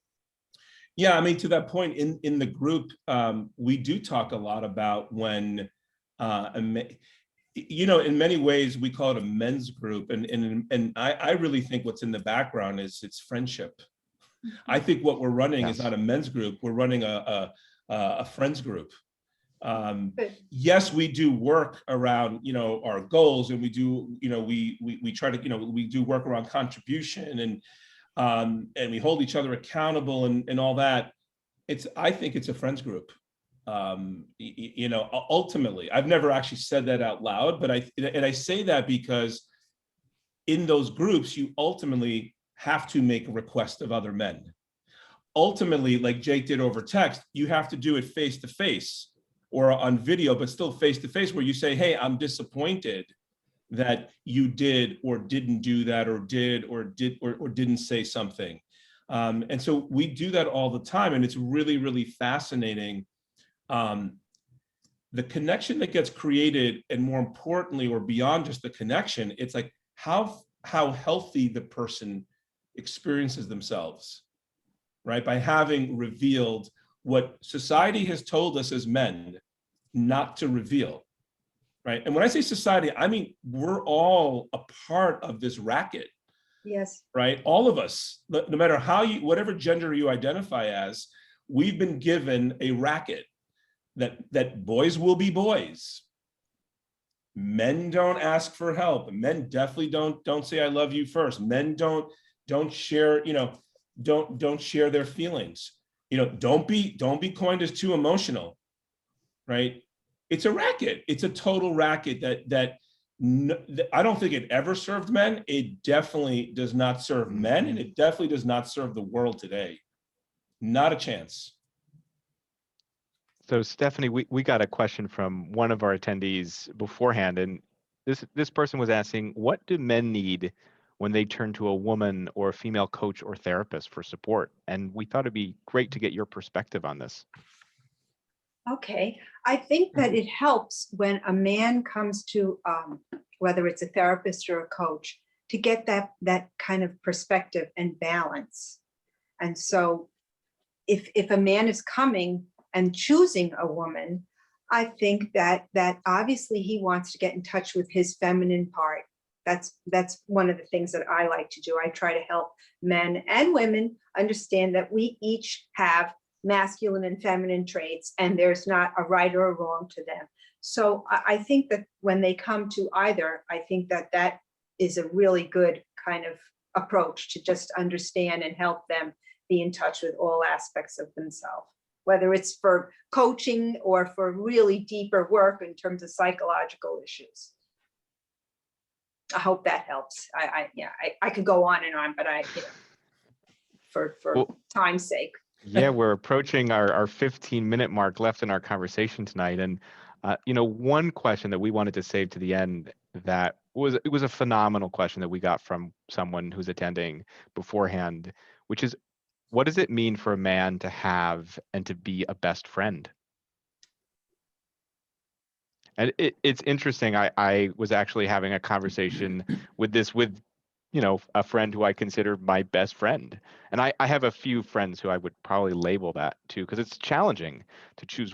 Speaker 2: Yeah, I mean, to that point, in the group, we do talk a lot about when, you know, in many ways, we call it a men's group. And I really think what's in the background is it's friendship. I think what we're running is not a men's group. We're running a friends group. Yes, we do work around, you know, our goals, and we do, you know, we try to, you know, we do work around contribution, and we hold each other accountable and all that. I think it's a friends group. You know, ultimately, I've never actually said that out loud, but I say that because in those groups, you ultimately have to make a request of other men. Ultimately, like Jake did over text, you have to do it face to face or on video, but still face to face, where you say, "Hey, I'm disappointed that you did or didn't do that, or didn't say something." And so we do that all the time, and it's really, really fascinating. The connection that gets created, and more importantly, or beyond just the connection, it's like how healthy the person experiences themselves, right? By having revealed what society has told us as men not to reveal, right? And when I say society, I mean, we're all a part of this racket.
Speaker 3: Yes.
Speaker 2: Right? All of us, no matter how you, whatever gender you identify as, we've been given a racket that boys will be boys. Men don't ask for help. Men definitely don't say I love you first. Men don't share, don't share their feelings. Don't be coined as too emotional, right? It's a racket. It's a total racket that I don't think it ever served men. It definitely does not serve men, and it definitely does not serve the world today. Not a chance.
Speaker 1: So Stephanie, we got a question from one of our attendees beforehand, and this person was asking, what do men need when they turn to a woman or a female coach or therapist for support? And we thought it'd be great to get your perspective on this.
Speaker 3: Okay, I think that it helps when a man comes to, whether it's a therapist or a coach, to get that kind of perspective and balance. And so if a man is coming and choosing a woman, I think that obviously he wants to get in touch with his feminine part. That's one of the things that I like to do. I try to help men and women understand that we each have masculine and feminine traits, and there's not a right or a wrong to them. So I think that when they come to either, I think that is a really good kind of approach to just understand and help them be in touch with all aspects of themselves, whether it's for coaching or for really deeper work in terms of psychological issues. I hope that helps. I could go on and on, but for
Speaker 1: Well,
Speaker 3: time's sake.
Speaker 1: Yeah, we're approaching our 15-minute mark left in our conversation tonight. And, one question that we wanted to save to the end that it was a phenomenal question that we got from someone who's attending beforehand, which is, what does it mean for a man to have and to be a best friend? And it's interesting. I was actually having a conversation with a friend who I consider my best friend. And I have a few friends who I would probably label that too, because it's challenging to choose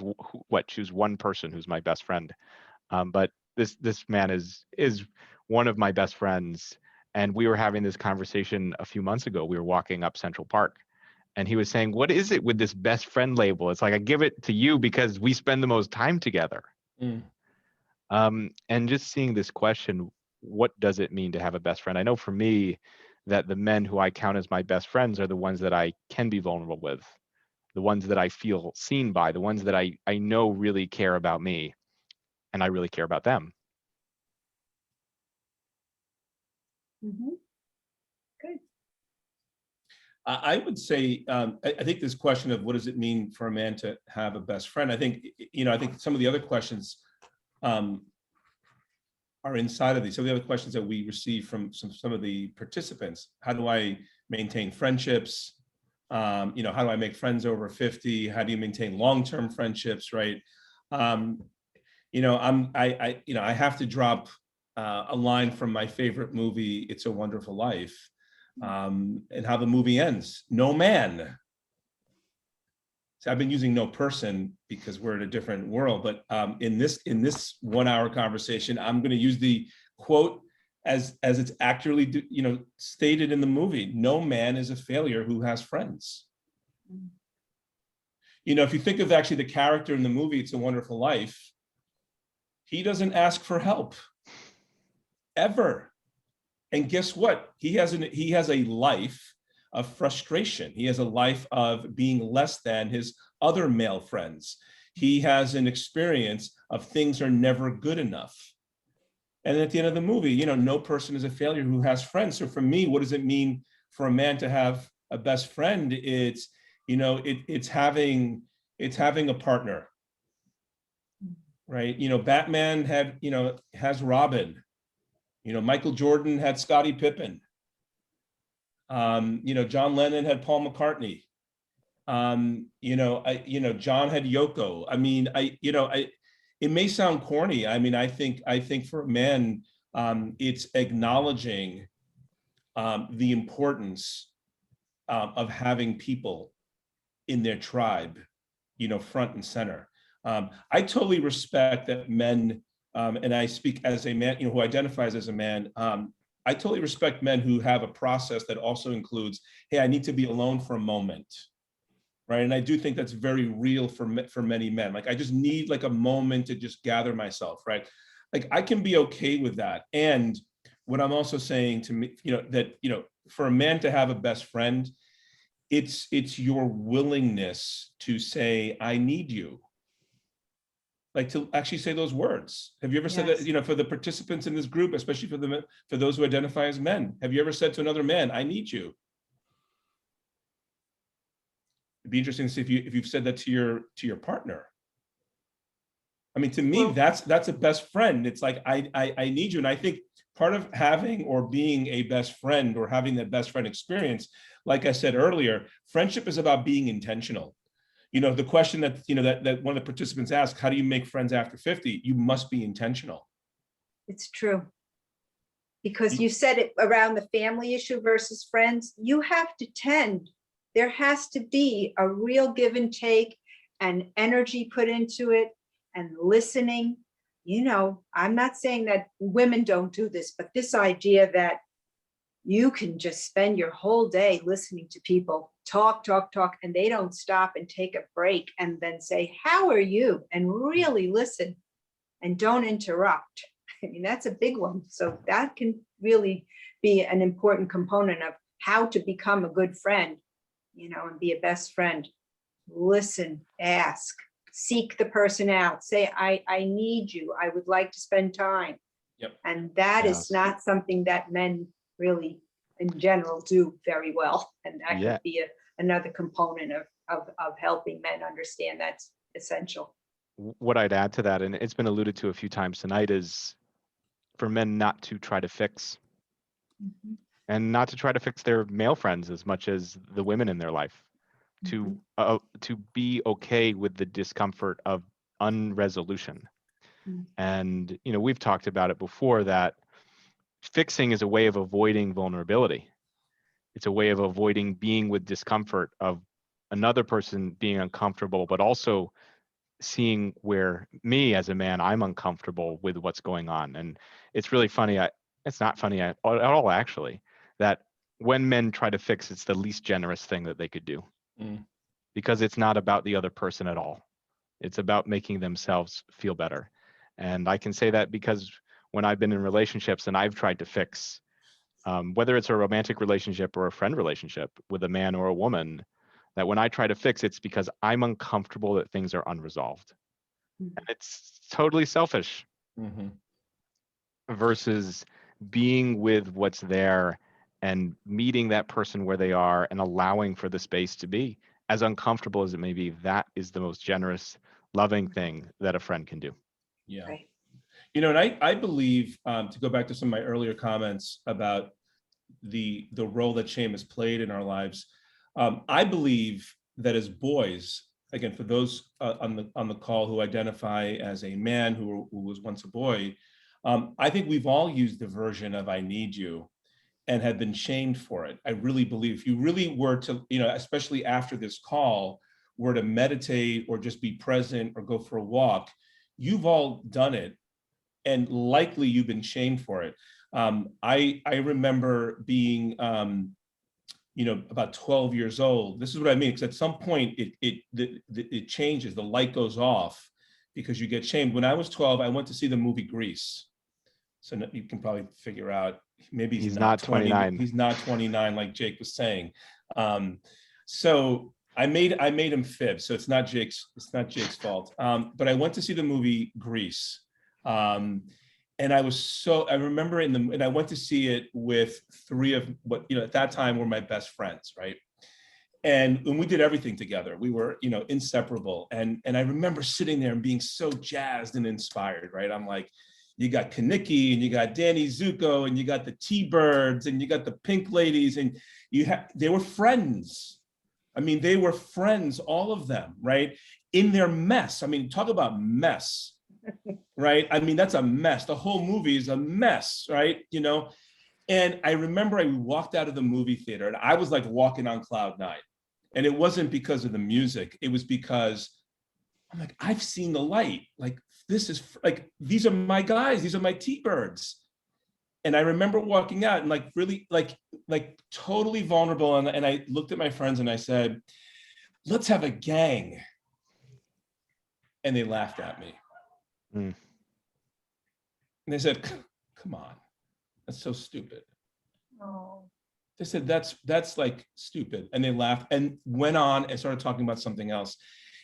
Speaker 1: choose one person who's my best friend. But this man is one of my best friends. And we were having this conversation a few months ago. We were walking up Central Park, and he was saying, what is it with this best friend label? It's like, I give it to you because we spend the most time together. And just seeing this question, what does it mean to have a best friend? I know for me that the men who I count as my best friends are the ones that I can be vulnerable with, the ones that I feel seen by, the ones that I know really care about me, and I really care about them.
Speaker 3: Mm-hmm. Good.
Speaker 2: I would say, I think this question of what does it mean for a man to have a best friend, I think some of the other questions are inside of these. Some of the other questions that we receive from some of the participants: how do I maintain friendships? How do I make friends over 50? How do you maintain long-term friendships, right? I have to drop a line from my favorite movie, It's a Wonderful Life, and how the movie ends: no man. So I've been using no person because we're in a different world, but in this 1 hour conversation, I'm going to use the quote as it's accurately stated in the movie: no man is a failure who has friends. If you think of actually the character in the movie It's a Wonderful Life, he doesn't ask for help ever. And guess what? He has a life of frustration. He has a life of being less than his other male friends. He has an experience of things are never good enough. And at the end of the movie, no person is a failure who has friends. So for me, what does it mean for a man to have a best friend? It's having a partner, right? Batman has Robin. Michael Jordan had Scottie Pippen. John Lennon had Paul McCartney. John had Yoko. I mean, it may sound corny. I mean, I think for a man, it's acknowledging the importance of having people in their tribe, front and center. I totally respect that men, and I speak as a man, who identifies as a man. I totally respect men who have a process that also includes, hey, I need to be alone for a moment, right? And I do think that's very real for many men. Like, I just need like a moment to just gather myself, right? Like, I can be okay with that. And what I'm also saying to me, that, for a man to have a best friend, it's your willingness to say, I need you. Like, to actually say those words. Have you ever said that, for the participants in this group, especially for those who identify as men, have you ever said to another man, I need you? It'd be interesting to see if you've said that to your partner. I mean, to me, well, that's a best friend. It's like, I need you. And I think part of having or being a best friend or having that best friend experience, like I said earlier, friendship is about being intentional. The question that, that one of the participants asked, how do you make friends after 50? You must be intentional.
Speaker 3: It's true. Because you said it around the family issue versus friends, you have to tend. There has to be a real give and take and energy put into it and listening. I'm not saying that women don't do this, but this idea that you can just spend your whole day listening to people talk, and they don't stop and take a break and then say, how are you? And really listen and don't interrupt. I mean, that's a big one. So that can really be an important component of how to become a good friend, and be a best friend. Listen, ask, seek the person out, say, I need you. I would like to spend time.
Speaker 2: Yep.
Speaker 3: And that is not something that men really in general do very well. And that could be another component of helping men understand that's essential.
Speaker 1: What I'd add to that, and it's been alluded to a few times tonight, is for men not to try to fix, and not to try to fix their male friends as much as the women in their life, to be okay with the discomfort of unresolution. And we've talked about it before, that fixing is a way of avoiding vulnerability. It's a way of avoiding being with discomfort of another person being uncomfortable, but also seeing where me as a man, I'm uncomfortable with what's going on. And it's really funny. It's not funny at all, actually, that when men try to fix, it's the least generous thing that they could do, because it's not about the other person at all. It's about making themselves feel better. And I can say that because when I've been in relationships and I've tried to fix, whether it's a romantic relationship or a friend relationship with a man or a woman, that when I try to fix, it's because I'm uncomfortable that things are unresolved. And it's totally selfish versus being with what's there and meeting that person where they are and allowing for the space to be. As uncomfortable as it may be, that is the most generous, loving thing that a friend can do.
Speaker 2: Yeah. Right. And I believe, to go back to some of my earlier comments about the role that shame has played in our lives, I believe that as boys, again, for those on the call who identify as a man who was once a boy, I think we've all used the version of I need you and have been shamed for it. I really believe if you really were to, especially after this call, were to meditate or just be present or go for a walk, you've all done it. And likely you've been shamed for it. I remember being, about 12 years old. This is what I mean, because at some point it changes, the light goes off because you get shamed. When I was 12, I went to see the movie Grease. So you can probably figure out, maybe he's not 29. He's not 29, like Jake was saying. So I made him fib. So it's not Jake's fault. But I went to see the movie Grease. And I remember and I went to see it with three of what, at that time were my best friends, right? And we did everything together. We were, inseparable. And I remember sitting there and being so jazzed and inspired, right? I'm like, you got Kanicki, and you got Danny Zuko, and you got the T-Birds, and you got the Pink Ladies, and they were friends. I mean, they were friends, all of them, right? In their mess. I mean, talk about mess, right? I mean, that's a mess. The whole movie is a mess, right? You know, and I remember I walked out of the movie theater and I was like walking on cloud nine. And it wasn't because of the music. It was because I'm like, I've seen the light. Like, this is like, these are my guys. These are my T-Birds. And I remember walking out and like really like totally vulnerable. And I looked at my friends and I said, let's have a gang. And they laughed at me. And they said, come on, that's so stupid.
Speaker 3: Oh.
Speaker 2: They said, that's like stupid. And they laughed and went on and started talking about something else.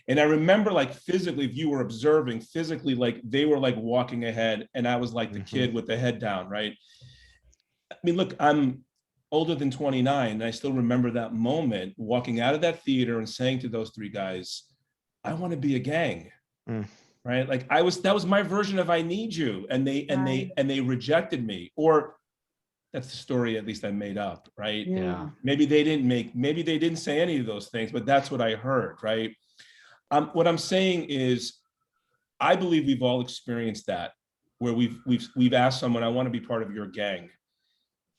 Speaker 2: And I remember like physically, if you were observing physically, like they were like walking ahead and I was like the kid with the head down, right? I mean, look, I'm older than 29 and I still remember that moment walking out of that theater and saying to those three guys, I want to be a gang. Right? Like that was my version of I need you. And they rejected me. Or that's the story at least I made up, right?
Speaker 1: Yeah.
Speaker 2: Maybe they didn't say any of those things, but that's what I heard, right? What I'm saying is, I believe we've all experienced that, where we've asked someone, I want to be part of your gang.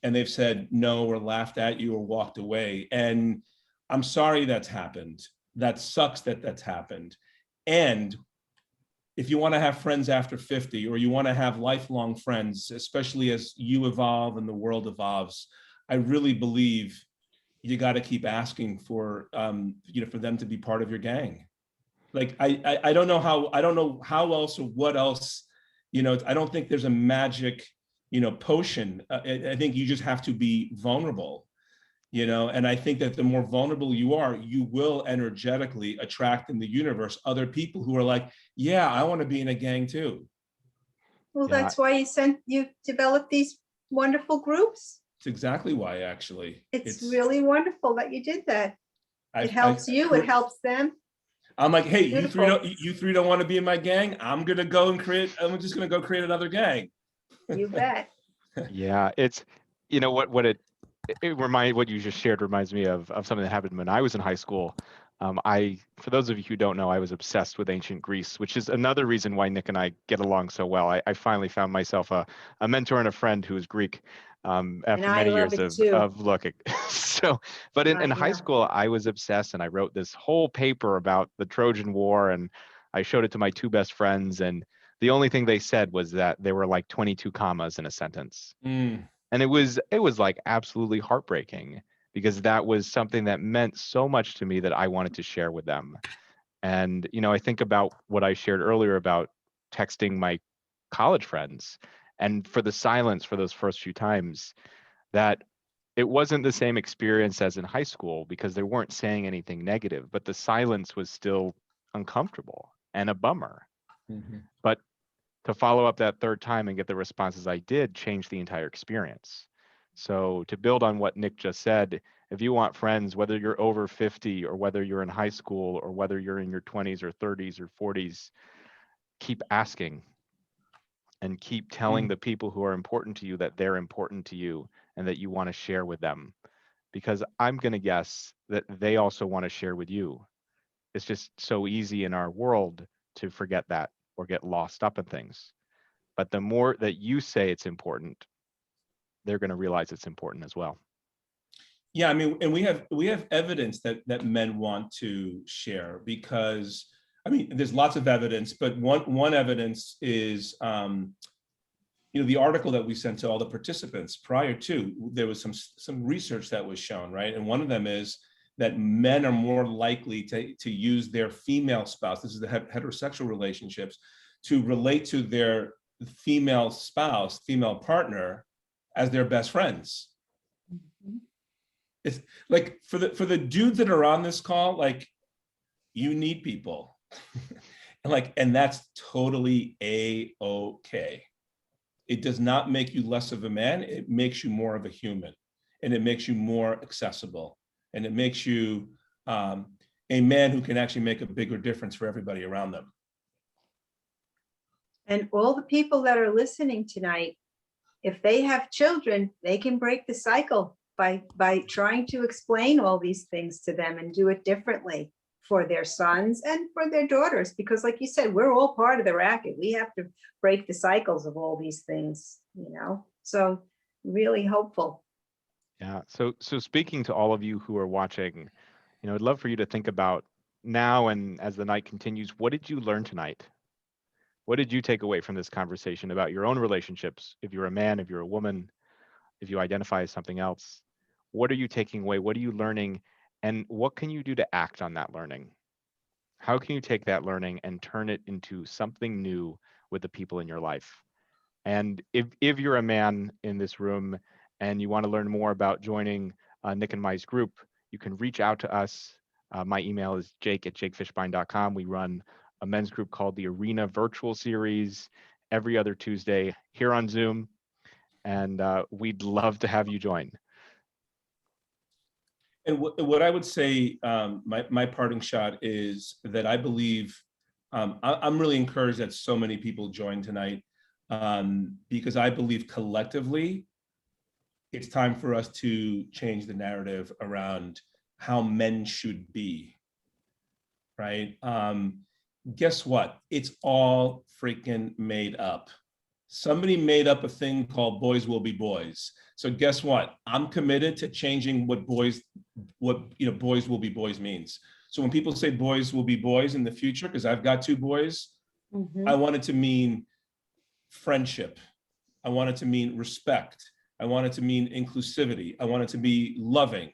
Speaker 2: And they've said no, or laughed at you, or walked away. And I'm sorry that's happened. That sucks that that's happened. And if you want to have friends after 50, or you want to have lifelong friends, especially as you evolve and the world evolves, I really believe you got to keep asking for, for them to be part of your gang. Like, I don't know how else or what else, I don't think there's a magic, potion. I think you just have to be vulnerable. And I think that the more vulnerable you are, you will energetically attract in the universe other people who are like, yeah, I want to be in a gang too.
Speaker 3: Well, that's why you developed these wonderful groups.
Speaker 2: It's exactly why, actually.
Speaker 3: It's really wonderful that you did that. It helps you, it helps them.
Speaker 2: I'm like, hey, you three don't want to be in my gang? I'm just gonna go create another gang.
Speaker 3: You bet.
Speaker 1: Yeah, it's, what you just shared reminds me of something that happened when I was in high school. For those of you who don't know, I was obsessed with ancient Greece, which is another reason why Nick and I get along so well. I finally found myself a mentor and a friend who is Greek after many years of looking. But in high school, I was obsessed, and I wrote this whole paper about the Trojan War, and I showed it to my two best friends, and the only thing they said was that there were like 22 commas in a sentence. And it was like absolutely heartbreaking, because that was something that meant so much to me that I wanted to share with them. And, I think about what I shared earlier about texting my college friends, and for the silence for those first few times, that it wasn't the same experience as in high school, because they weren't saying anything negative, but the silence was still uncomfortable and a bummer. But to follow up that third time and get the responses I did changed the entire experience. So to build on what Nick just said, if you want friends, whether you're over 50 or whether you're in high school or whether you're in your 20s or 30s or 40s, keep asking and keep telling the people who are important to you that they're important to you and that you want to share with them. Because I'm going to guess that they also want to share with you. It's just so easy in our world to forget that or get lost up in things. But the more that you say it's important, they're going to realize it's important as well.
Speaker 2: Yeah, I mean, and we have evidence that men want to share, because, I mean, there's lots of evidence, but one evidence is, the article that we sent to all the participants prior to, there was some research that was shown, right? And one of them is that men are more likely to use their female spouse, this is the heterosexual relationships, to relate to their female spouse, female partner, as their best friends. It's like, for the dudes that are on this call, like, you need people. and that's totally A-okay. It does not make you less of a man. It makes you more of a human, and it makes you more accessible, and it makes you a man who can actually make a bigger difference for everybody around them.
Speaker 3: And all the people that are listening tonight, if they have children, they can break the cycle by trying to explain all these things to them and do it differently for their sons and for their daughters. Because like you said, we're all part of the racket. We have to break the cycles of all these things, you know? So really hopeful.
Speaker 1: Yeah. So speaking to all of you who are watching, you know, I'd love for you to think about now and as the night continues, what did you learn tonight? What did you take away from this conversation about your own relationships? If you're a man, if you're a woman, if you identify as something else, what are you taking away? What are you learning? And what can you do to act on that learning? How can you take that learning and turn it into something new with the people in your life? And if you're a man in this room and you want to learn more about joining Nick and Mai's group, you can reach out to us. My email is jake@jakefishbein.com. We run a men's group called the Arena Virtual Series every other Tuesday here on Zoom. And we'd love to have you join.
Speaker 2: And what I would say, my parting shot is that I believe, I'm really encouraged that so many people joined tonight, because I believe collectively, it's time for us to change the narrative around how men should be, right? Guess what? It's all freaking made up. Somebody made up a thing called boys will be boys. So guess what? I'm committed to changing what boys will be boys means. So when people say boys will be boys in the future, because I've got 2 boys, I want it to mean friendship. I want it to mean respect. I want it to mean inclusivity. I want it to be loving.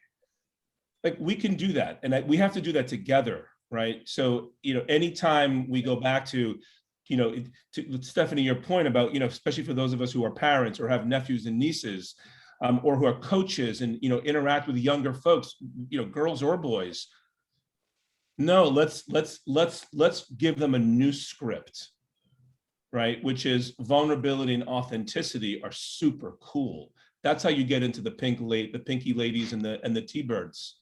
Speaker 2: Like, we can do that. And we have to do that together, right? So, anytime we go back to Stephanie, your point about, especially for those of us who are parents or have nephews and nieces, or who are coaches and, interact with younger folks, girls or boys. No, let's give them a new script, right? Which is vulnerability and authenticity are super cool. That's how you get into the pinky ladies and the T-birds.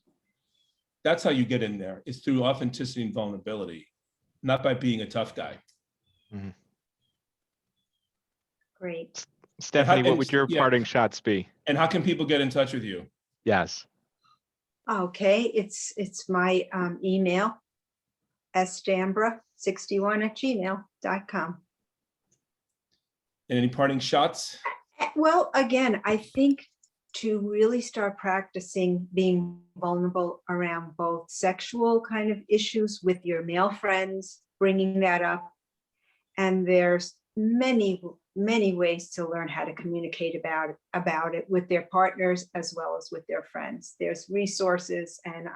Speaker 2: That's how you get in there. It's through authenticity and vulnerability, not by being a tough guy.
Speaker 1: Mm-hmm.
Speaker 3: Great.
Speaker 1: Stephanie, what would your parting shots be?
Speaker 2: And how can people get in touch with you?
Speaker 1: Yes.
Speaker 3: Okay, it's my email, sdambra61@gmail.com.
Speaker 2: And any parting shots?
Speaker 3: Well, again, I think to really start practicing being vulnerable around both sexual kind of issues with your male friends, bringing that up. And there's many ways to learn how to communicate about it with their partners as well as with their friends. There's resources, and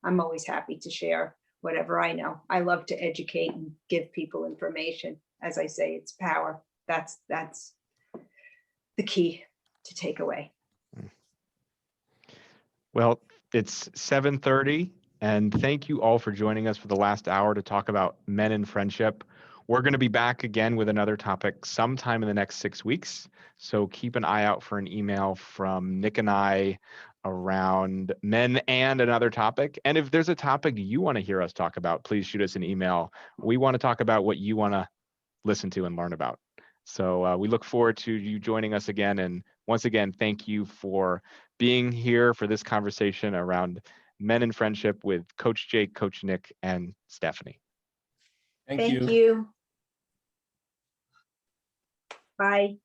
Speaker 3: I'm always happy to share whatever I know. I love to educate and give people information. As I say, it's power. That's the key to take away.
Speaker 1: Well, it's 7:30, and thank you all for joining us for the last hour to talk about men and friendship. We're going to be back again with another topic sometime in the next 6 weeks. So keep an eye out for an email from Nick and I around men and another topic. And if there's a topic you want to hear us talk about, please shoot us an email. We want to talk about what you want to listen to and learn about. So we look forward to you joining us again. And once again, thank you for being here for this conversation around men and friendship with Coach Jake, Coach Nick, and Stephanie.
Speaker 3: Thank you. Bye.